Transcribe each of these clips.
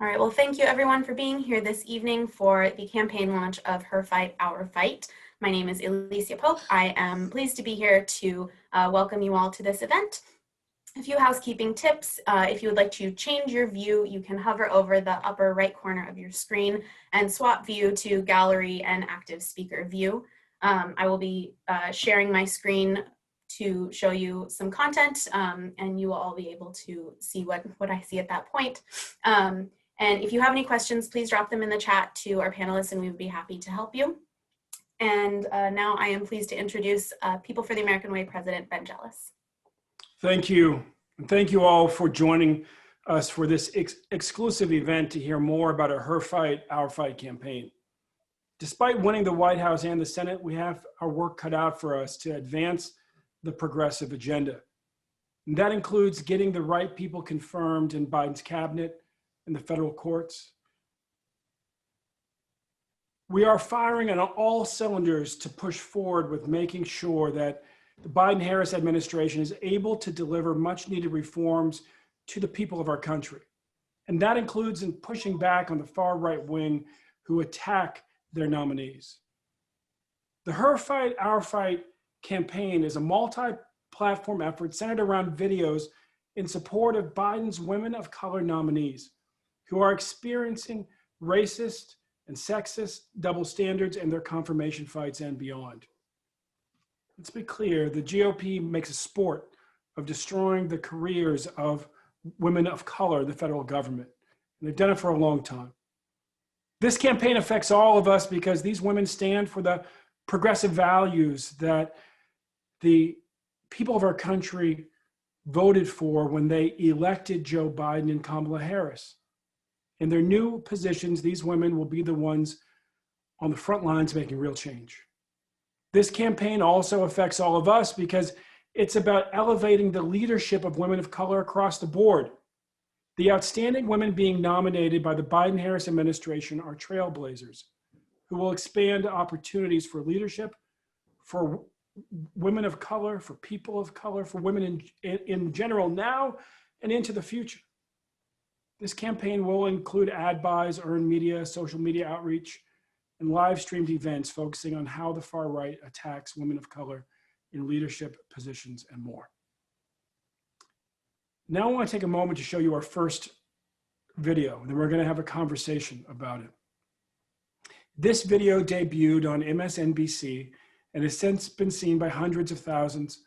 All right, well, thank you everyone for being here this evening for the campaign launch of Her Fight, Our Fight. My name is Alicia Pope. I am pleased to be here to welcome you all to this event. A few housekeeping tips. If you would like to change your view, you can hover over the upper right corner of your screen and swap view to gallery and active speaker view. I will be sharing my screen to show you some content, and you will all be able to see what I see at that point. And if you have any questions, please drop them in the chat to our panelists and we would be happy to help you. And now I am pleased to introduce People for the American Way President Ben Jealous. Thank you. And thank you all for joining us for this exclusive event to hear more about our Her Fight, Our Fight campaign. Despite winning the White House and the Senate, we have our work cut out for us to advance the progressive agenda. And that includes getting the right people confirmed in Biden's cabinet and the federal courts. We are firing on all cylinders to push forward with making sure that the Biden-Harris administration is able to deliver much needed reforms to the people of our country. And that includes in pushing back on the far right wing who attack their nominees. The Her Fight, Our Fight campaign is a multi-platform effort centered around videos in support of Biden's women of color nominees who are experiencing racist and sexist double standards in their confirmation fights and beyond. Let's be clear, the GOP makes a sport of destroying the careers of women of color in the federal government, and they've done it for a long time. This campaign affects all of us because these women stand for the progressive values that the people of our country voted for when they elected Joe Biden and Kamala Harris. In their new positions, these women will be the ones on the front lines making real change. This campaign also affects all of us because it's about elevating the leadership of women of color across the board. The outstanding women being nominated by the Biden-Harris administration are trailblazers who will expand opportunities for leadership, for women of color, for people of color, for women in general now and into the future. This campaign will include ad buys, earned media, social media outreach, and live streamed events focusing on how the far right attacks women of color in leadership positions and more. Now I want to take a moment to show you our first video, and then we're going to have a conversation about it. This video debuted on MSNBC and has since been seen by hundreds of thousands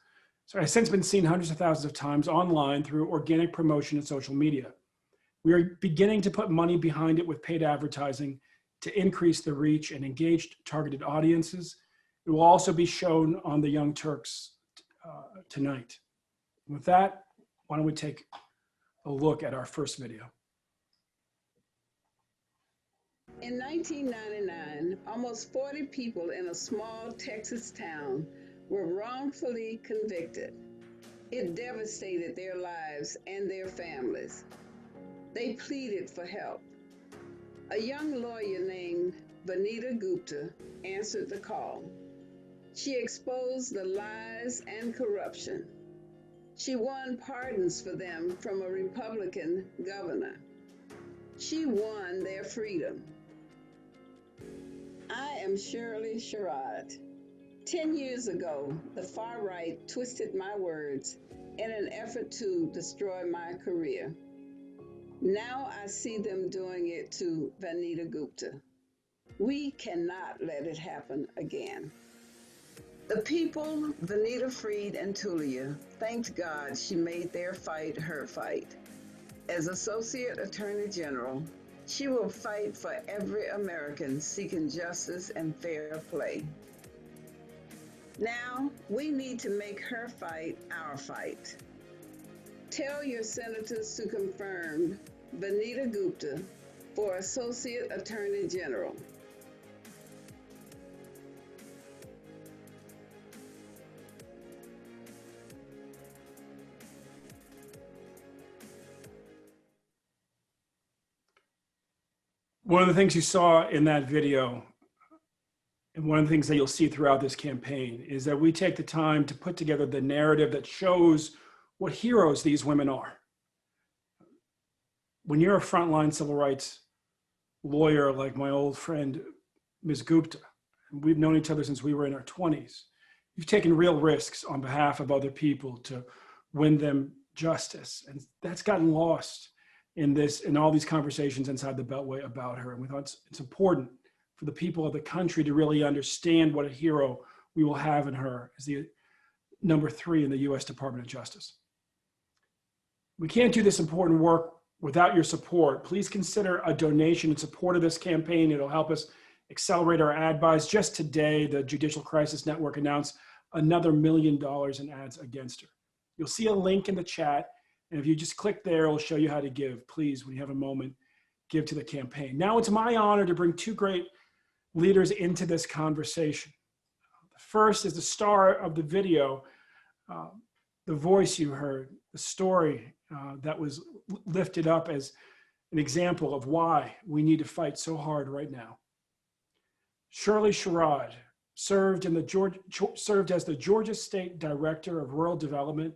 of times online through organic promotion and social media. We are beginning to put money behind it with paid advertising to increase the reach and engage targeted audiences. It will also be shown on the Young Turks tonight. With that, why don't we take a look at our first video. In 1999, almost 40 people in a small Texas town were wrongfully convicted. It devastated their lives and their families. They pleaded for help. A young lawyer named Vanita Gupta answered the call. She exposed the lies and corruption. She won pardons for them from a Republican governor. She won their freedom. I am Shirley Sherrod. 10 years ago, the far right twisted my words in an effort to destroy my career. Now I see them doing it to Vanita Gupta. We cannot let it happen again. The people, Vanita freed and Tulia, thanked God she made their fight her fight. As Associate Attorney General, she will fight for every American seeking justice and fair play. Now, we need to make her fight our fight. Tell your senators to confirm Vanita Gupta for Associate Attorney General. One of the things you saw in that video, and one of the things that you'll see throughout this campaign, is that we take the time to put together the narrative that shows what heroes these women are. when you're a frontline civil rights lawyer like my old friend, Ms. Gupta, and we've known each other since we were in our 20s, you've taken real risks on behalf of other people to win them justice. And that's gotten lost in all these conversations inside the Beltway about her. And we thought it's important for the people of the country to really understand what a hero we will have in her as the number 3 in the US Department of Justice. We can't do this important work without your support. Please consider a donation in support of this campaign. It'll help us accelerate our ad buys. Just today, the Judicial Crisis Network announced another $1 million in ads against her. You'll see a link in the chat, and if you just click there, it'll show you how to give. Please, when you have a moment, give to the campaign. Now it's my honor to bring 2 great leaders into this conversation. The first is the star of the video, the voice you heard, the story that was lifted up as an example of why we need to fight so hard right now. Shirley Sherrod served as the Georgia State Director of Rural Development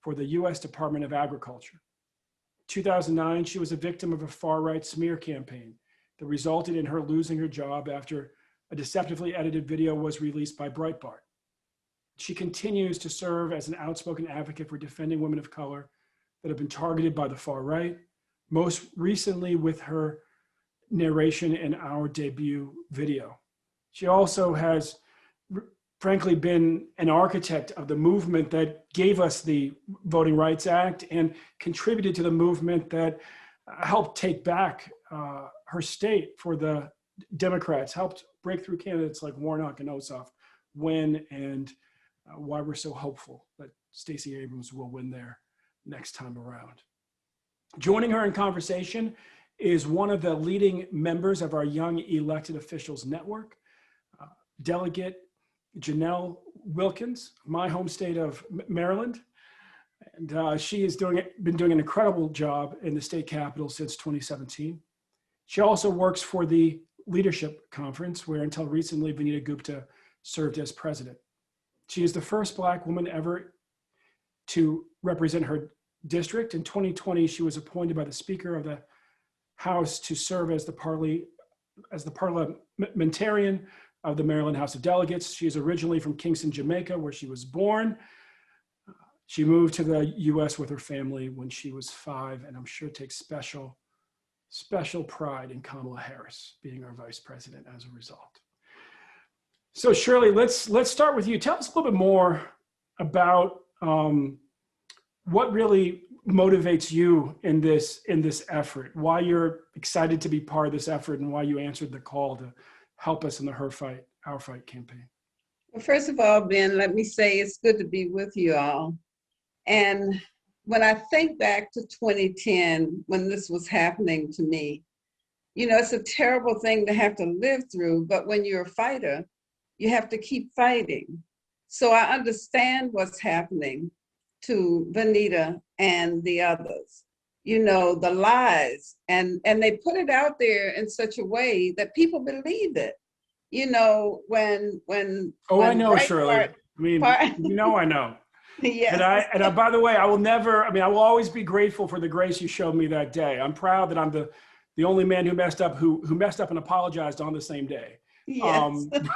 for the U.S. Department of Agriculture. In 2009, she was a victim of a far-right smear campaign that resulted in her losing her job after a deceptively edited video was released by Breitbart. She continues to serve as an outspoken advocate for defending women of color that have been targeted by the far right, most recently with her narration in our debut video. She also has, frankly, been an architect of the movement that gave us the Voting Rights Act and contributed to the movement that helped take back her state for the Democrats, helped break through candidates like Warnock and Ossoff win, and why we're so hopeful that Stacey Abrams will win there next time around. Joining her in conversation is one of the leading members of our Young Elected Officials Network, Delegate Janelle Wilkins, my home state of Maryland. And she has been doing an incredible job in the state capitol since 2017. She also works for the Leadership Conference, where until recently, Vanita Gupta served as president. She is the first Black woman ever to represent her district. In 2020, she was appointed by the Speaker of the House to serve as the parliamentarian of the Maryland House of Delegates. She is originally from Kingston, Jamaica, where she was born. She moved to the US with her family when she was 5, and I'm sure takes special pride in Kamala Harris being our vice president as a result. So Shirley, let's start with you. Tell us a little bit more about what really motivates you in this effort, why you're excited to be part of this effort, and why you answered the call to help us in the Her Fight, Our Fight campaign. Well, first of all, Ben, let me say it's good to be with you all. And when I think back to 2010, when this was happening to me, you know, it's a terrible thing to have to live through, but when you're a fighter, you have to keep fighting. So I understand what's happening to Vanita and the others, you know, the lies, and they put it out there in such a way that people believe it. You know, when I know, Shirley. I mean, you know, I know. Yes. And I, by the way, I will always be grateful for the grace you showed me that day. I'm proud that I'm the only man who messed up and apologized on the same day. Yes. But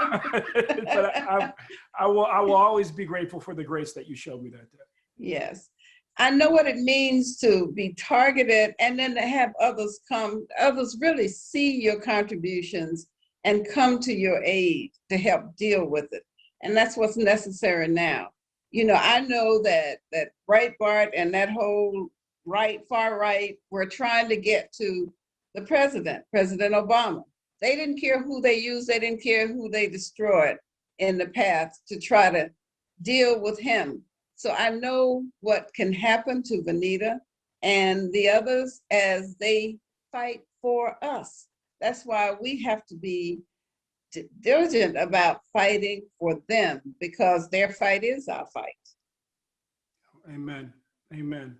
I will always be grateful for the grace that you showed me that day. Yes. I know what it means to be targeted and then to have others really see your contributions and come to your aid to help deal with it. And that's what's necessary now. You know, I know that Breitbart and that whole far right, were trying to get to the President Obama. They didn't care who they used, they didn't care who they destroyed in the past to try to deal with him. So I know what can happen to Vanita and the others as they fight for us. That's why we have to be diligent about fighting for them, because their fight is our fight. Amen. Amen.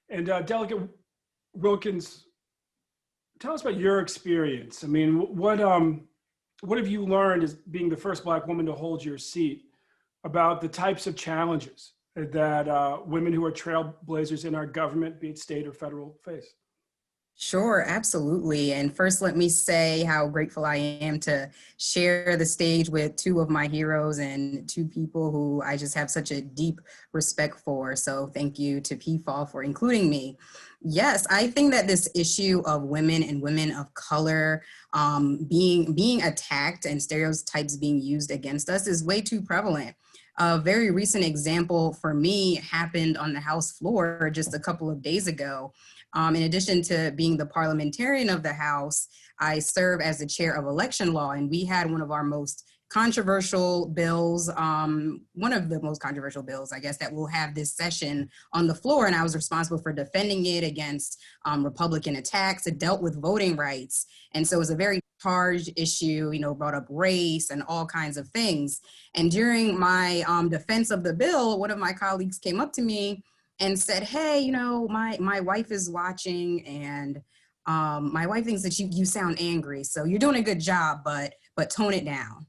And Delegate Wilkins, tell us about your experience. I mean, what have you learned as being the first Black woman to hold your seat about the types of challenges that women who are trailblazers in our government, be it state or federal, face? Sure, absolutely. And first, let me say how grateful I am to share the stage with two of my heroes and two people who I just have such a deep respect for. So thank you to PFAL for including me. Yes, I think that this issue of women and women of color being attacked and stereotypes being used against us is way too prevalent. A very recent example for me happened on the House floor just a couple of days ago. In addition to being the parliamentarian of the House, I serve as the chair of election law, and we had one of our most controversial bills, one of the most controversial bills, I guess, that will have this session on the floor, and I was responsible for defending it against Republican attacks. It dealt with voting rights, and so it was a very charged issue, brought up race and all kinds of things. And during my defense of the bill, one of my colleagues came up to me and said, hey, my wife is watching, and my wife thinks that you sound angry. So you're doing a good job, but tone it down.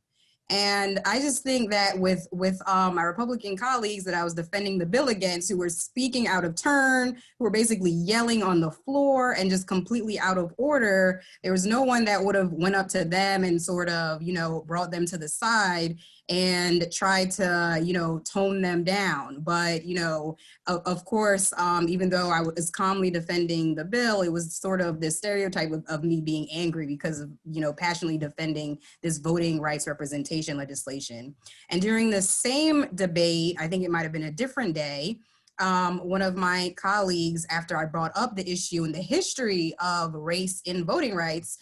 And I just think that with my Republican colleagues that I was defending the bill against, who were speaking out of turn, who were basically yelling on the floor and just completely out of order, there was no one that would have went up to them and sort of, brought them to the side and tried to, tone them down. But, of course, even though I was calmly defending the bill, it was sort of this stereotype of me being angry because of, passionately defending this voting rights representation legislation. And during the same debate, I think it might have been a different day, one of my colleagues, after I brought up the issue and the history of race in voting rights,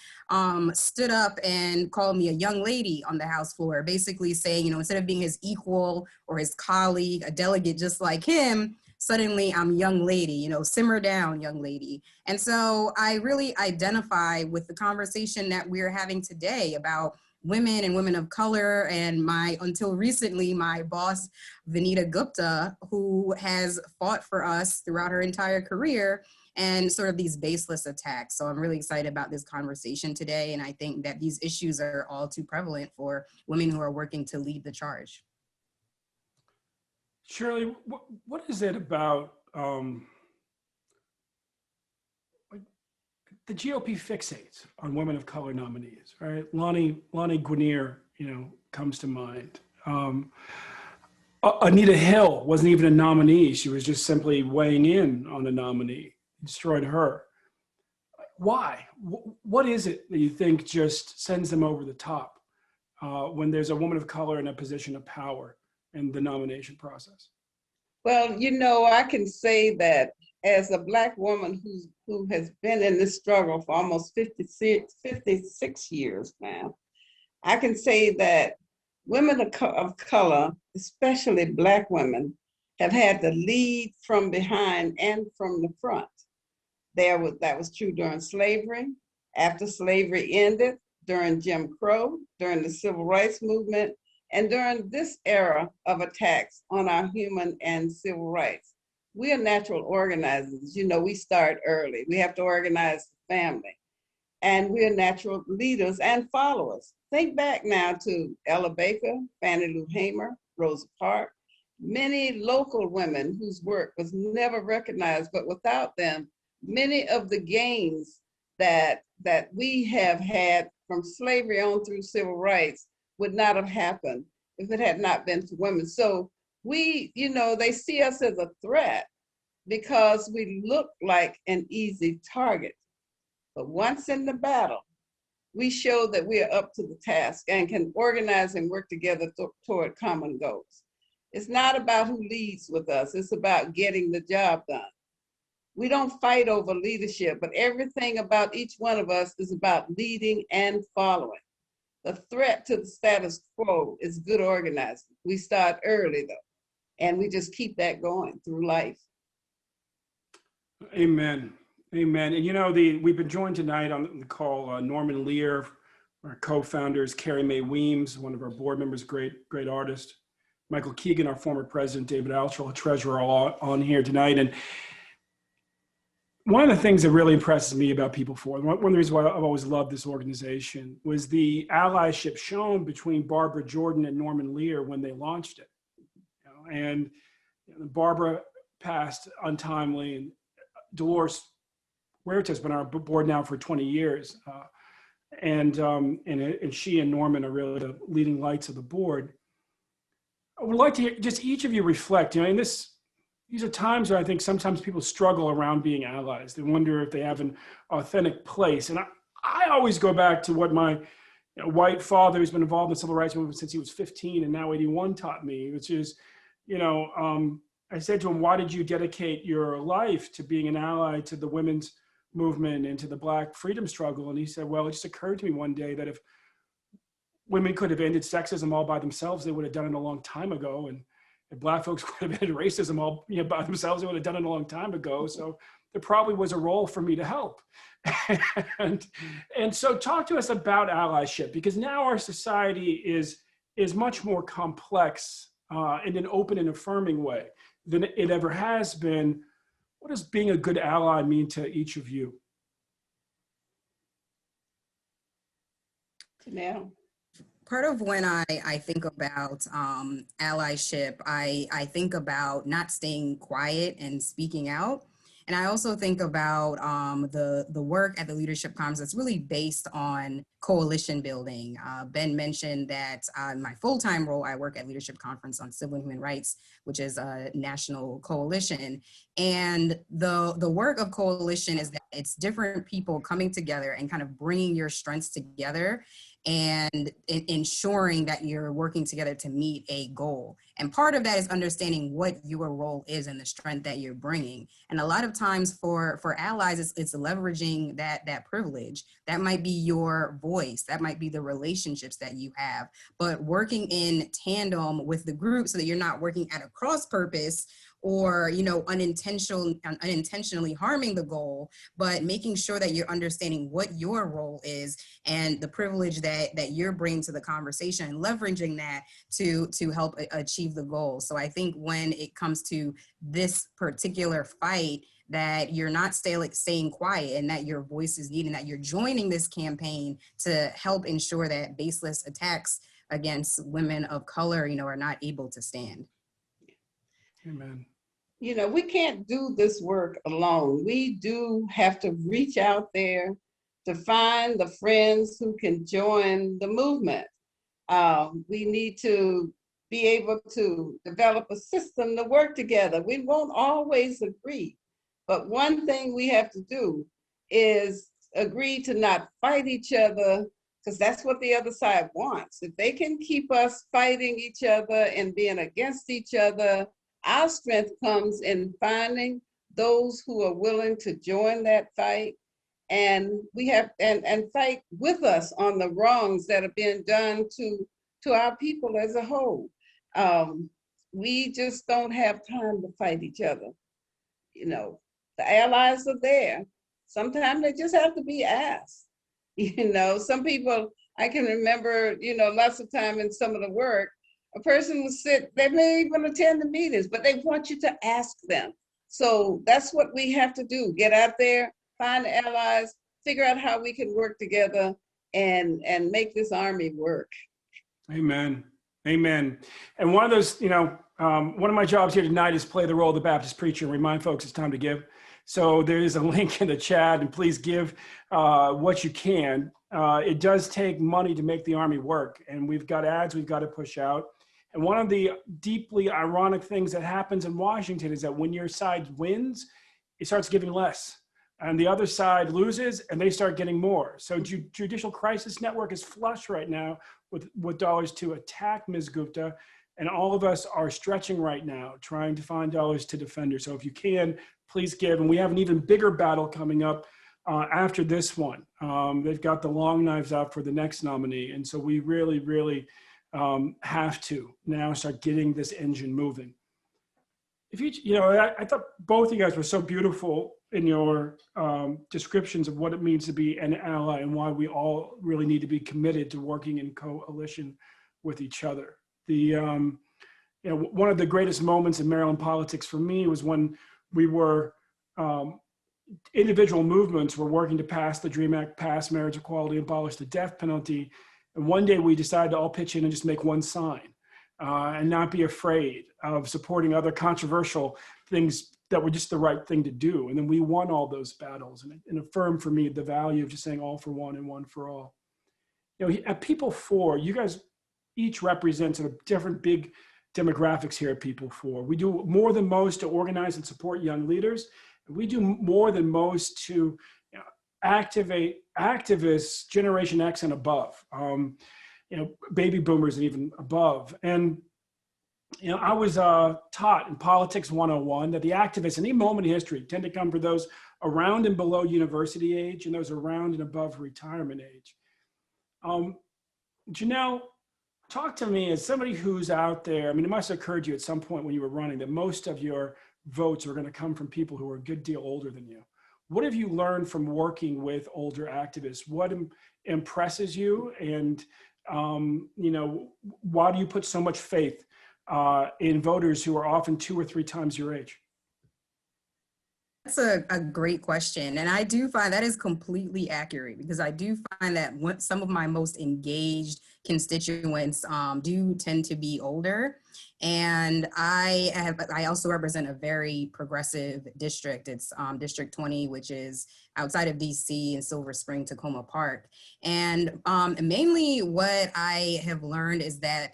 stood up and called me a young lady on the House floor, basically saying, instead of being his equal or his colleague, a delegate just like him, suddenly I'm young lady, simmer down, young lady. And so I really identify with the conversation that we're having today about women and women of color, and until recently, my boss, Vanita Gupta, who has fought for us throughout her entire career, and sort of these baseless attacks. So I'm really excited about this conversation today, and I think that these issues are all too prevalent for women who are working to lead the charge. Shirley, what is it about the GOP fixates on women of color nominees, right? Lonnie Guinier, comes to mind. Anita Hill wasn't even a nominee. She was just simply weighing in on a nominee. It destroyed her. Why? What is it that you think just sends them over the top when there's a woman of color in a position of power in the nomination process? Well, I can say that as a Black woman who has been in this struggle for almost 56 years now, I can say that women of color, especially Black women, have had to lead from behind and from the front. That was true during slavery, after slavery ended, during Jim Crow, during the Civil Rights Movement, and during this era of attacks on our human and civil rights. We are natural organizers. We start early. We have to organize the family. And we are natural leaders and followers. Think back now to Ella Baker, Fannie Lou Hamer, Rosa Parks, many local women whose work was never recognized, but without them, many of the gains that we have had from slavery on through civil rights would not have happened if it had not been for women. So we, they see us as a threat because we look like an easy target. But once in the battle, we show that we are up to the task and can organize and work together toward common goals. It's not about who leads with us, it's about getting the job done. We don't fight over leadership, but everything about each one of us is about leading and following. The threat to the status quo is good organizing. We start early though, and we just keep that going through life. Amen. Amen. And we've been joined tonight on the call, Norman Lear, our co-founders, Carrie Mae Weems, one of our board members, great artist, Michael Keegan, our former president, David Altschul, treasurer, all on here tonight. And one of the things that really impresses me about People Forward, one of the reasons why I've always loved this organization, was the allyship shown between Barbara Jordan and Norman Lear when they launched it. And Barbara passed untimely, and Dolores Huerta has been on our board now for 20 years. And she and Norman are really the leading lights of the board. I would like to hear just each of you reflect, you know, these are times where I think sometimes people struggle around being allies. They wonder if they have an authentic place. And I always go back to what my white father, who's been involved in the civil rights movement since he was 15 and now 81, taught me, which is, I said to him, why did you dedicate your life to being an ally to the women's movement and to the Black freedom struggle? And he said, well, it just occurred to me one day that if women could have ended sexism all by themselves, they would have done it a long time ago. And if Black folks could have ended racism all by themselves, they would have done it a long time ago. So there probably was a role for me to help. and so talk to us about allyship, because now our society is much more complex in an open and affirming way than it ever has been. What does being a good ally mean to each of you? Janelle. Part of when I think about allyship, I think about not staying quiet and speaking out. And I also think about the work at the Leadership Conference that's really based on coalition building. Ben mentioned that in my full-time role, I work at Leadership Conference on Civil and Human Rights, which is a national coalition. And the work of coalition is that it's different people coming together and kind of bringing your strengths together and ensuring that you're working together to meet a goal. And part of that is understanding what your role is and the strength that you're bringing. And a lot of times for allies, it's leveraging that privilege. That might be your voice. That might be the relationships that you have. But working in tandem with the group so that you're not working at a cross purpose or unintentionally harming the goal, but making sure that you're understanding what your role is and the privilege that you're bringing to the conversation and leveraging that to help achieve the goal. So I think when it comes to this particular fight, that you're not staying quiet and that your voice is needed, and that you're joining this campaign to help ensure that baseless attacks against women of color, are not able to stand. Amen. We can't do this work alone. We do have to reach out there to find the friends who can join the movement. We need to be able to develop a system to work together. We won't always agree, but one thing we have to do is agree to not fight each other, because that's what the other side wants. If they can keep us fighting each other and being against each other, our strength comes in finding those who are willing to join that fight and fight with us on the wrongs that are being done to our people as a whole. We just don't have time to fight each other. The allies are there. Sometimes they just have to be asked. Some people, I can remember, lots of time in some of the work, a person will sit, they may even attend the meetings, but they want you to ask them. So that's what we have to do. Get out there, find allies, figure out how we can work together and make this army work. Amen. Amen. And one of those, one of my jobs here tonight is play the role of the Baptist preacher and remind folks it's time to give. So there is a link in the chat, and please give what you can. It does take money to make the army work, and we've got ads we've got to push out. And one of the deeply ironic things that happens in Washington is that when your side wins, it starts giving less. And the other side loses, and they start getting more. So Judicial Crisis Network is flush right now with dollars to attack Ms. Gupta. And all of us are stretching right now, trying to find dollars to defend her. So if you can, please give. And we have an even bigger battle coming up after this one. They've got the long knives out for the next nominee. And so we really, really have to now start getting this engine moving. If I thought both of you guys were so beautiful in your descriptions of what it means to be an ally and why we all really need to be committed to working in coalition with each other. One of the greatest moments in Maryland politics for me was when we were individual movements were working to pass the DREAM Act, pass marriage equality, abolish the death penalty. And one day we decided to all pitch in and just make one sign and not be afraid of supporting other controversial things that were just the right thing to do. And then we won all those battles, and affirmed for me the value of just saying all for one and one for all. You know, at People For, you guys each represent sort of different big demographics here at People For. We do more than most to organize and support young leaders. We do more than most to activate activists, Generation X and above, baby boomers and even above. And I was taught in Politics 101 that the activists in any moment in history tend to come for those around and below university age and those around and above retirement age. Jheanelle, talk to me as somebody who's out there. I mean, it must have occurred to you at some point when you were running that most of your votes are going to come from people who are a good deal older than you. What have you learned from working with older activists? What impresses you? And, why do you put so much faith in voters who are often 2 or 3 times your age? That's a great question. And I do find that is completely accurate, because I do find that some of my most engaged constituents do tend to be older. And I also represent a very progressive district. It's District 20, which is outside of DC in Silver Spring, Tacoma Park. And mainly what I have learned is that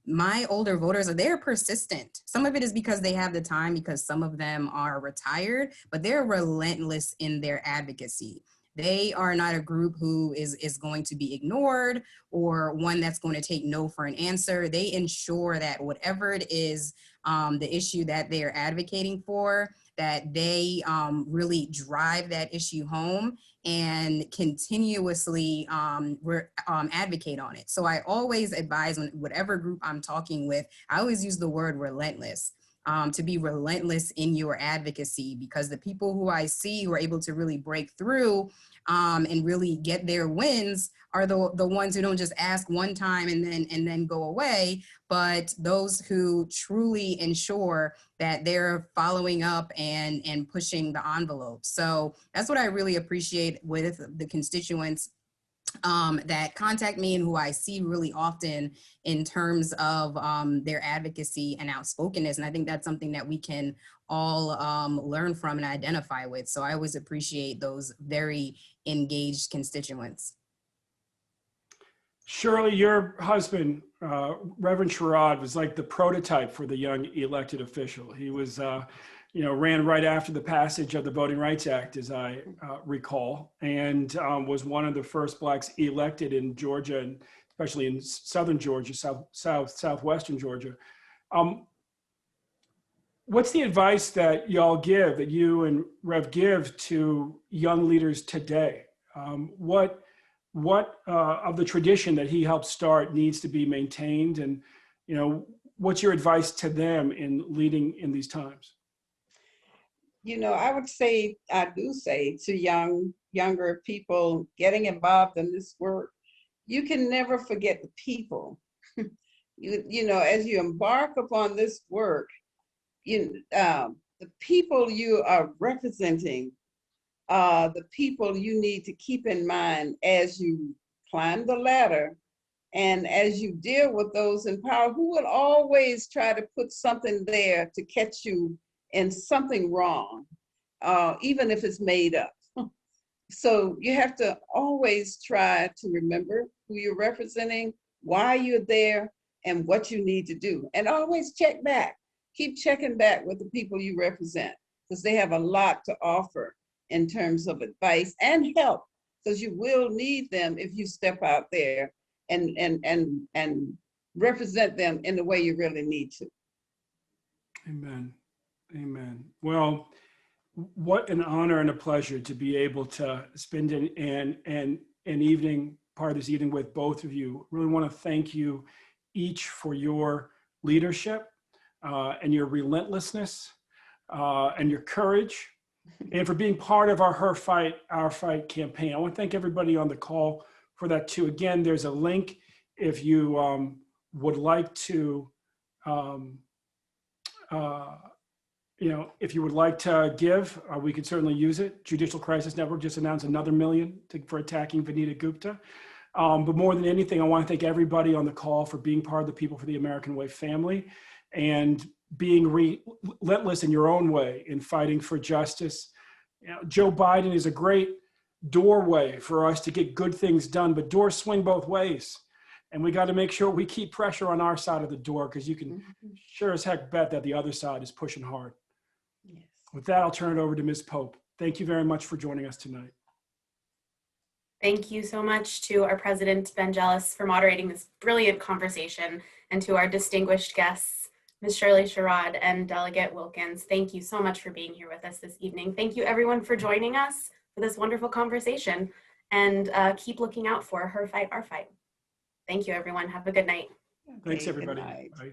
my older voters they're persistent. Some of it is because they have the time, because some of them are retired, but they're relentless in their advocacy. They are not a group who is going to be ignored or one that's going to take no for an answer. They ensure that whatever it is, the issue that they are advocating for, that they really drive that issue home and continuously advocate on it. So I always advise, whatever group I'm talking with, I always use the word relentless. To be relentless in your advocacy, because the people who I see who are able to really break through and really get their wins are the ones who don't just ask one time and then go away, but those who truly ensure that they're following up and pushing the envelope. So that's what I really appreciate with the constituents that contact me and who I see really often in terms of their advocacy and outspokenness. And I think that's something that we can all learn from and identify with. So I always appreciate those very engaged constituents. Shirley, your husband, Reverend Sherrod, was like the prototype for the young elected official. He was ran right after the passage of the Voting Rights Act, as I recall, and was one of the first Blacks elected in Georgia, and especially in southern Georgia, southwestern Georgia. What's the advice that y'all give, that you and Rev give to young leaders today? What of the tradition that he helped start needs to be maintained, and what's your advice to them in leading in these times? I do say to younger people getting involved in this work, you can never forget the people. As you embark upon this work, the people you are representing are the people you need to keep in mind as you climb the ladder and as you deal with those in power who will always try to put something there to catch you in something wrong, even if it's made up. So you have to always try to remember who you're representing, why you're there, and what you need to do. And always check back. Keep checking back with the people you represent, because they have a lot to offer in terms of advice and help, because you will need them if you step out there and represent them in the way you really need to. Amen. Amen. Well, what an honor and a pleasure to be able to spend an evening, part of this evening, with both of you. Really want to thank you each for your leadership and your relentlessness and your courage, and for being part of our Her Fight, Our Fight campaign. I want to thank everybody on the call for that too. Again, there's a link if you would like to if you would like to give, we could certainly use it. Judicial Crisis Network just announced another $1 million for attacking Vanita Gupta. But more than anything, I want to thank everybody on the call for being part of the People for the American Way family and being relentless in your own way in fighting for justice. You know, Joe Biden is a great doorway for us to get good things done, but doors swing both ways. And we got to make sure we keep pressure on our side of the door, because you can sure as heck bet that the other side is pushing hard. Yes. With that, I'll turn it over to Ms. Pope. Thank you very much for joining us tonight. Thank you so much to our president, Ben Jealous, for moderating this brilliant conversation, and to our distinguished guests, Ms. Shirley Sherrod and Delegate Wilkins. Thank you so much for being here with us this evening. Thank you everyone for joining us for this wonderful conversation, and keep looking out for Her Fight, Our Fight. Thank you everyone. Have a good night. Thanks Okay, good everybody. night. Bye.